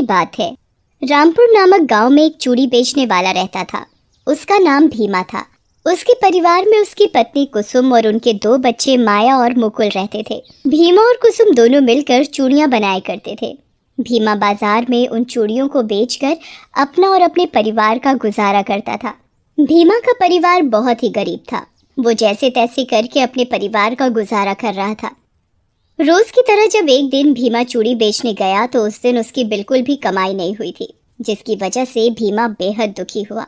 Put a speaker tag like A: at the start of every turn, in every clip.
A: बात है। रामपुर नामक गांव में एक चूड़ी बेचने वाला रहता था। उसका नाम भीमा था। उसके परिवार में उसकी पत्नी कुसुम और उनके 2 बच्चे माया और मुकुल रहते थे। भीमा और कुसुम दोनों मिलकर चूड़ियां बनाया करते थे। भीमा बाजार में उन चूड़ियों को बेचकर अपना और अपने परिवार का गुजारा करता था। भीमा का परिवार बहुत ही गरीब था। वो जैसे तैसे करके अपने परिवार का गुजारा कर रहा था। रोज की तरह जब एक दिन भीमा चूड़ी बेचने गया तो उस दिन उसकी बिल्कुल भी कमाई नहीं हुई थी, जिसकी वजह से भीमा बेहद दुखी हुआ।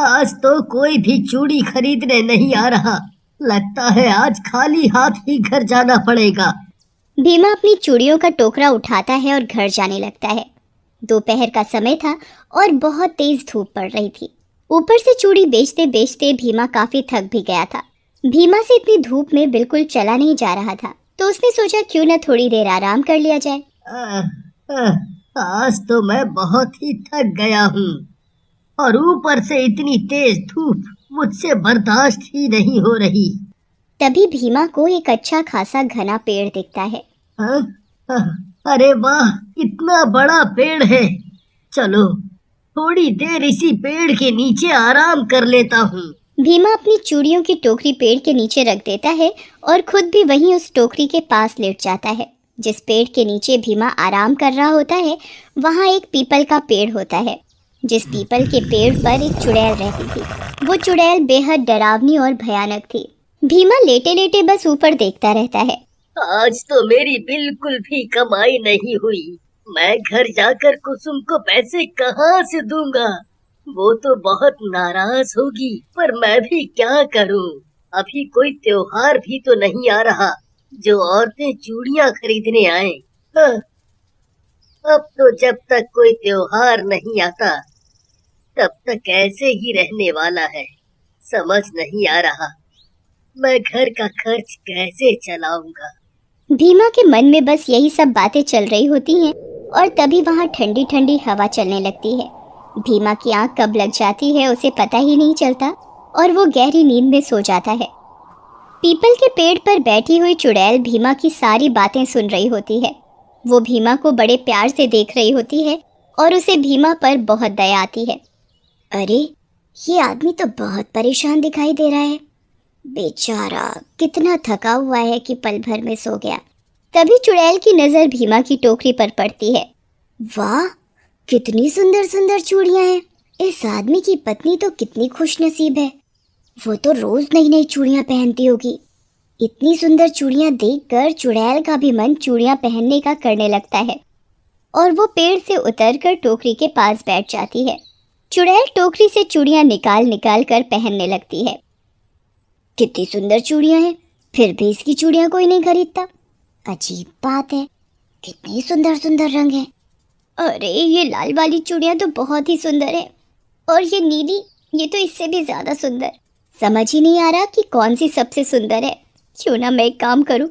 B: आज तो कोई भी चूड़ी खरीदने नहीं आ रहा। लगता है आज खाली हाथ ही घर जाना पड़ेगा।
A: भीमा अपनी चूड़ियों का टोकरा उठाता है और घर जाने लगता है। दोपहर का समय था और बहुत तेज धूप पड़ रही थी। ऊपर से चूड़ी बेचते बेचते भीमा काफी थक भी गया था। भीमा से इतनी धूप में बिल्कुल चला नहीं जा रहा था, तो उसने सोचा क्यों न थोड़ी देर आराम कर लिया जाए।
B: आज तो मैं बहुत ही थक गया हूँ और ऊपर से इतनी तेज धूप मुझसे बर्दाश्त ही नहीं हो रही।
A: तभी भीमा को एक अच्छा खासा घना पेड़ दिखता है।
B: अरे वाह, कितना बड़ा पेड़ है। चलो थोड़ी देर इसी पेड़ के नीचे आराम कर लेता हूँ।
A: भीमा अपनी चूड़ियों की टोकरी पेड़ के नीचे रख देता है और खुद भी वहीं उस टोकरी के पास लेट जाता है। जिस पेड़ के नीचे भीमा आराम कर रहा होता है वहाँ एक पीपल का पेड़ होता है। जिस पीपल के पेड़ पर एक चुड़ैल रहती थी। वो चुड़ैल बेहद डरावनी और भयानक थी। भीमा लेटे लेटे बस ऊपर देखता रहता है।
B: आज तो मेरी बिल्कुल भी कमाई नहीं हुई। मैं घर जाकर कुसुम को पैसे कहाँ से दूंगा? वो तो बहुत नाराज होगी, पर मैं भी क्या करूं? अभी कोई त्योहार भी तो नहीं आ रहा जो औरतें चूड़ियां खरीदने आए। अब तो जब तक कोई त्योहार नहीं आता तब तक ऐसे ही रहने वाला है। समझ नहीं आ रहा मैं घर का खर्च कैसे चलाऊंगा।
A: भीमा के मन में बस यही सब बातें चल रही होती हैं और तभी वहाँ ठंडी ठंडी हवा चलने लगती है। भीमा की आंख कब लग जाती है उसे पता ही नहीं चलता और वो गहरी नींद में सो जाता है। पीपल के पेड़ पर बैठी हुई चुड़ैल भीमा की सारी बातें सुन रही होती है। वो भीमा को बड़े प्यार से देख रही होती है और उसे भीमा पर बहुत दया आती है। अरे, ये आदमी तो बहुत परेशान दिखाई दे रहा है। बेचारा कितना थका हुआ है कि पल भर में सो गया। तभी चुड़ैल की नजर भीमा की टोकरी पर पड़ती है। वाह, कितनी सुंदर सुंदर चूड़ियां हैं। इस आदमी की पत्नी तो कितनी खुशनसीब है। वो तो रोज नई नई चूड़ियां पहनती होगी। इतनी सुंदर चूड़ियां देखकर चुड़ैल का भी मन चूड़ियां पहनने का करने लगता है और वो पेड़ से उतरकर टोकरी के पास बैठ जाती है। चुड़ैल टोकरी से चूड़ियां निकाल निकाल कर पहनने लगती है। कितनी सुंदर चूड़ियां हैं, फिर भी इसकी चूड़ियां कोई नहीं खरीदता। अजीब बात है, कितनी सुंदर सुंदर रंग है। अरे, ये लाल वाली चूड़ियां तो बहुत ही सुंदर है और ये नीली, ये तो इससे भी ज्यादा सुंदर। समझ ही नहीं आ रहा कि कौन सी सबसे सुंदर है। क्यों ना मैं एक काम करूं,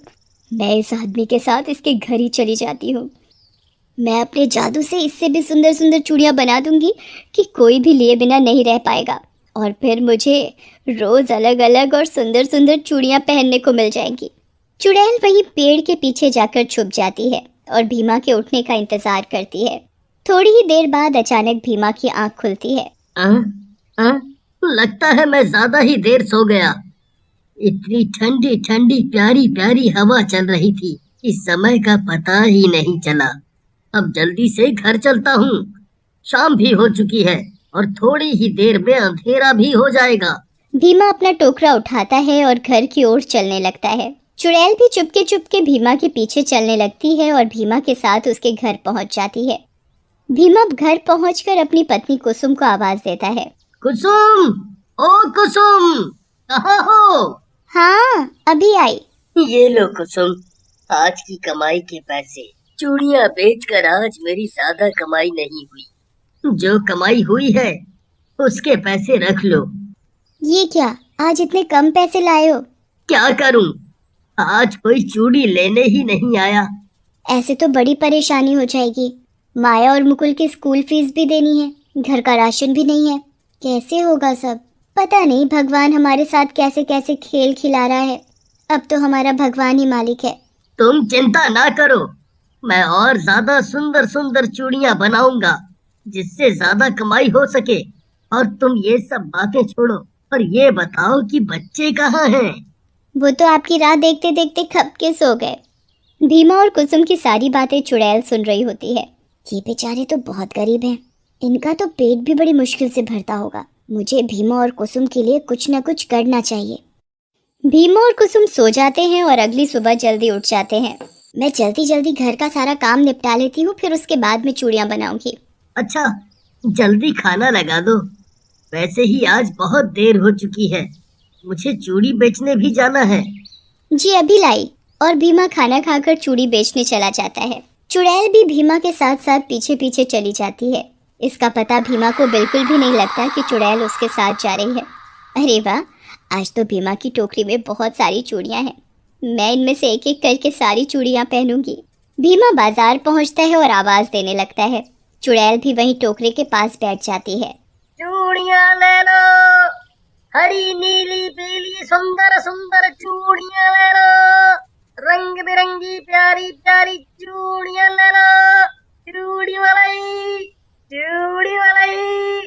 A: मैं इस आदमी के साथ इसके घर ही चली जाती हूँ। मैं अपने जादू से इससे भी सुंदर सुंदर चूड़ियां बना दूंगी कि कोई भी लिए बिना नहीं रह पाएगा और फिर मुझे रोज अलग अलग और सुंदर सुंदर चूड़ियां पहनने को मिल जाएंगी। चुड़ैल वहीं पेड़ के पीछे जाकर छुप जाती है और भीमा के उठने का इंतजार करती है। थोड़ी ही देर बाद अचानक भीमा की आंख खुलती है।
B: लगता है मैं ज्यादा ही देर सो गया। इतनी ठंडी ठंडी प्यारी प्यारी हवा चल रही थी, इस समय का पता ही नहीं चला। अब जल्दी से घर चलता हूँ। शाम भी हो चुकी है और थोड़ी ही देर में अंधेरा भी हो जाएगा।
A: भीमा अपना टोकरा उठाता है और घर की ओर चलने लगता है। चुड़ैल भी चुपके चुपके भीमा के पीछे चलने लगती है और भीमा के साथ उसके घर पहुंच जाती है। भीमा घर पहुंचकर अपनी पत्नी कुसुम को आवाज देता है।
B: कुसुम, ओ कुसुम, कहाँ हो?
A: हाँ, अभी आई।
B: ये लो कुसुम, आज की कमाई के पैसे। चूड़ियां बेचकर आज मेरी ज्यादा कमाई नहीं हुई। जो कमाई हुई है उसके पैसे रख लो।
A: ये क्या, आज इतने कम पैसे लाए हो?
B: क्या करूं, आज कोई चूड़ी लेने ही नहीं आया।
A: ऐसे तो बड़ी परेशानी हो जाएगी। माया और मुकुल की स्कूल फीस भी देनी है, घर का राशन भी नहीं है। कैसे होगा सब? पता नहीं भगवान हमारे साथ कैसे कैसे खेल खिला रहा है। अब तो हमारा भगवान ही मालिक है।
B: तुम चिंता ना करो, मैं और ज्यादा सुंदर सुंदर चूड़ियां बनाऊंगा जिससे ज्यादा कमाई हो सके। और तुम ये सब बातें छोड़ो और ये बताओ कि बच्चे कहाँ हैं?
A: वो तो आपकी राह देखते देखते खप के सो गए। भीमा और कुसुम की सारी बातें चुड़ैल सुन रही होती है। ये बेचारे तो बहुत गरीब हैं। इनका तो पेट भी बड़ी मुश्किल से भरता होगा। मुझे भीमा और कुसुम के लिए कुछ न कुछ करना चाहिए। भीमा और कुसुम सो जाते हैं और अगली सुबह जल्दी उठ जाते हैं। मैं जल्दी जल्दी घर का सारा काम निपटा लेती हूँ, फिर उसके बाद में चूड़ियाँ बनाऊंगी।
B: अच्छा, जल्दी खाना लगा दो। वैसे ही आज बहुत देर हो चुकी है। मुझे चूड़ी बेचने भी जाना है।
A: जी अभी लाई। और भीमा खाना खाकर चूड़ी बेचने चला जाता है। चुड़ैल भी भीमा के साथ साथ पीछे पीछे चली जाती है। इसका पता भीमा को बिल्कुल भी नहीं लगता कि चुड़ैल उसके साथ जा रही है। अरे वाह, आज तो भीमा की टोकरी में बहुत सारी चूड़ियां हैं। मैं इनमें से एक एक करके सारी चूड़ियां पहनूंगी। भीमा बाजार पहुंचता है और आवाज देने लगता है। चुड़ैल भी वहीं टोकरे के पास बैठ जाती है।
B: चूड़ियां ले लो, हरी नीली पीली सुंदर सुंदर चूड़ियां ले लो, रंग बिरंगी प्यारी प्यारी चूड़ियां ले लो। चूड़ी वाली, चूड़ी वाली।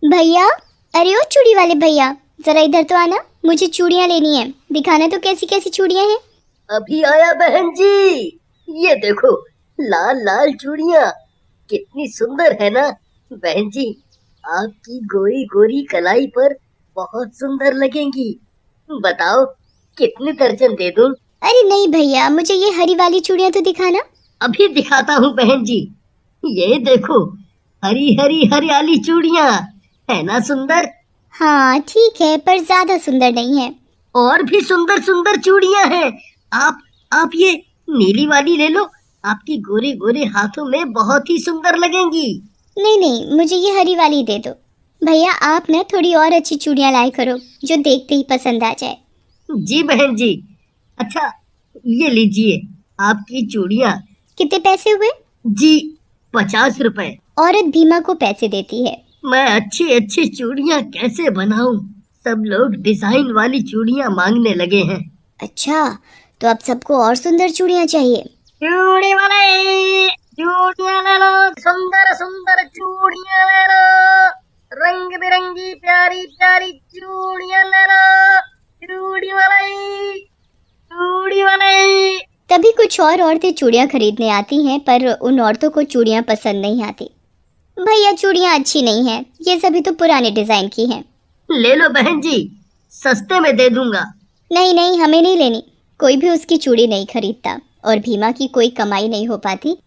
A: भैया, अरे ओ चूड़ी वाले भैया, जरा इधर तो आना। मुझे चूड़ियां लेनी है। दिखाना तो कैसी कैसी चूड़ियां हैं।
B: अभी आया बहन जी। ये देखो, लाल लाल चूड़ियां कितनी सुंदर है ना बहन जी। आपकी गोरी गोरी कलाई पर बहुत सुंदर लगेंगी। बताओ कितने दर्जन दे दूं?
A: अरे नहीं भैया, मुझे ये हरी वाली चूड़ियां तो दिखाना।
B: अभी दिखाता हूँ बहन जी। ये देखो, हरी हरी हरियाली चूड़ियां है ना सुंदर?
A: हाँ ठीक है, पर ज्यादा सुंदर नहीं है।
B: और भी सुंदर सुंदर चूड़ियां हैं। आप ये नीली वाली ले लो। आपकी गोरे गोरे हाथों में बहुत ही सुंदर लगेंगी।
A: नहीं नहीं, मुझे ये हरी वाली दे दो। भैया आप ना थोड़ी और अच्छी चूड़ियां लाया करो जो देखते ही पसंद आ जाए।
B: जी बहन जी। अच्छा, ये लीजिए आपकी चूड़ियां।
A: कितने पैसे हुए?
B: जी, 50 रुपए।
A: औरत भीमा को पैसे देती है।
B: मैं अच्छी अच्छी चूड़ियां कैसे बनाऊं? सब लोग डिजाइन वाली चूड़ियां मांगने लगे हैं।
A: अच्छा, तो अब सबको और सुंदर चूड़ियां चाहिए।
B: चूड़ी वाले, चूड़ियां ले लो, सुंदर सुंदर चूड़ियां ले लो, रंग बिरंगी प्यारी प्यारी चूड़ियां ले लो। चूड़ी वाले, चूड़ी वाले।
A: तभी कुछ और औरतें चूड़ियां खरीदने आती हैं, पर उन औरतों को चूड़ियां पसंद नहीं आती। भैया चूड़ियां अच्छी नहीं हैं, ये सभी तो पुराने डिजाइन की हैं।
B: ले लो बहन जी, सस्ते में दे दूंगा।
A: नहीं नहीं, हमें नहीं लेनी। कोई भी उसकी चूड़ी नहीं खरीदता और भीमा की कोई कमाई नहीं हो पाती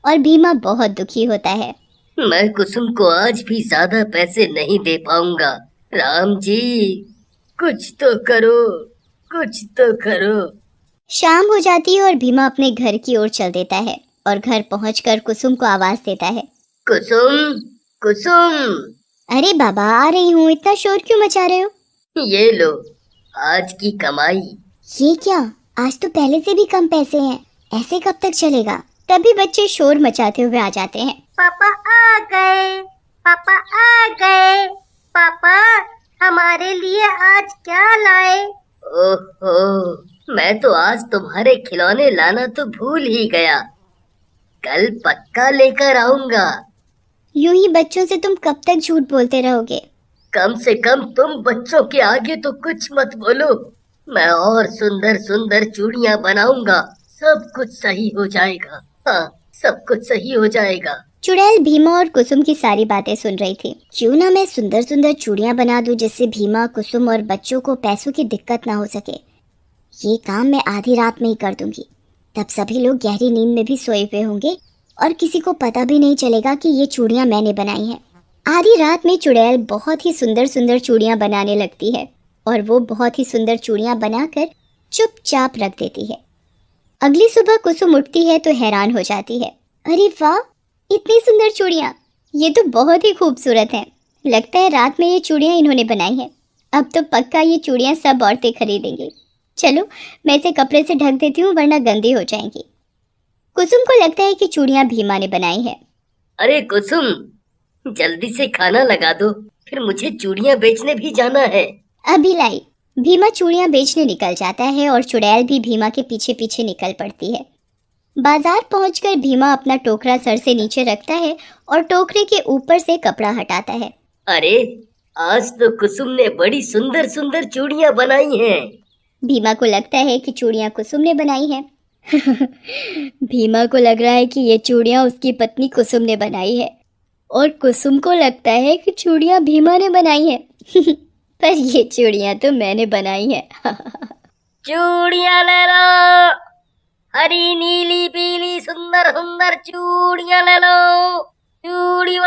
A: और भीमा बहुत दुखी होता है।
B: मैं कुसुम को आज भी ज्यादा पैसे नहीं दे पाऊंगा। राम जी, कुछ तो करो, कुछ तो करो।
A: शाम हो जाती है और भीमा अपने घर की ओर चल देता है और घर पहुंचकर कुसुम को आवाज देता है।
B: कुसुम, कुसुम।
A: अरे बाबा, आ रही हूँ। इतना शोर क्यों मचा रहे हो?
B: ये लो आज की कमाई।
A: ये क्या? आज तो पहले से भी कम पैसे हैं। ऐसे कब तक चलेगा? तभी बच्चे शोर मचाते हुए आ जाते हैं।
B: पापा आ गए, पापा आ गए। पापा, हमारे लिए आज क्या लाए? ओहो, मैं तो आज तुम्हारे खिलौने लाना तो भूल ही गया। कल पक्का लेकर आऊंगा।
A: यूं ही बच्चों से तुम कब तक झूठ बोलते रहोगे?
B: कम से कम तुम बच्चों के आगे तो कुछ मत बोलो। मैं और सुंदर सुंदर चूड़ियां बनाऊंगा। सब कुछ सही हो जाएगा। हाँ, सब कुछ सही हो जाएगा।
A: चुड़ैल भीमा और कुसुम की सारी बातें सुन रही थी। क्यों ना मैं सुंदर सुंदर चूड़ियां बना दूं जिससे भीमा, कुसुम और बच्चों को पैसों की दिक्कत ना हो सके। ये काम मैं आधी रात में ही कर दूंगी। तब सभी लोग गहरी नींद में भी सोए हुए होंगे और किसी को पता भी नहीं चलेगा कि ये चूड़ियां मैंने बनाई हैं। आधी रात में चुड़ैल बहुत ही सुंदर सुंदर चूड़ियां बनाने लगती है और वो बहुत ही सुंदर चूड़ियां बनाकर चुपचाप रख देती है। अगली सुबह कुसुम उठती है तो हैरान हो जाती है। अरे वाह, इतनी सुंदर चूड़ियां! ये तो बहुत ही खूबसूरत हैं। लगता है रात में ये चूड़ियां इन्होंने बनाई हैं। अब तो पक्का ये चूड़ियां सब औरतें खरीदेंगी। चलो, मैं इसे कपड़े से ढक देती हूँ वरना गंदी हो जाएंगी। कुसुम को लगता है कि चूड़ियां भीमा ने बनाई है।
B: अरे कुसुम, जल्दी से खाना लगा दो, फिर मुझे चूड़ियां बेचने भी जाना है।
A: अभी लाई। भीमा चूड़ियां बेचने निकल जाता है और चुड़ैल भी भीमा के पीछे पीछे निकल पड़ती है। बाजार पहुंचकर भीमा अपना टोकरा सर से नीचे रखता है और टोकरे के ऊपर से कपड़ा हटाता है।
B: अरे, आज तो कुसुम ने बड़ी सुंदर सुंदर चूड़ियां बनाई हैं।
A: भीमा को लगता है कि चूड़ियां कुसुम ने बनाई हैं। भीमा को लग रहा है कि ये चूड़ियां उसकी पत्नी कुसुम ने बनाई है और कुसुम को लगता है कि चूड़ियां भीमा ने बनाई हैं। पर ये चूड़ियां तो मैंने बनाई हैं।
B: चूड़ियां ले लो, हरी नीली पीली सुंदर सुंदर चूड़ियां ले लो। चूड़ी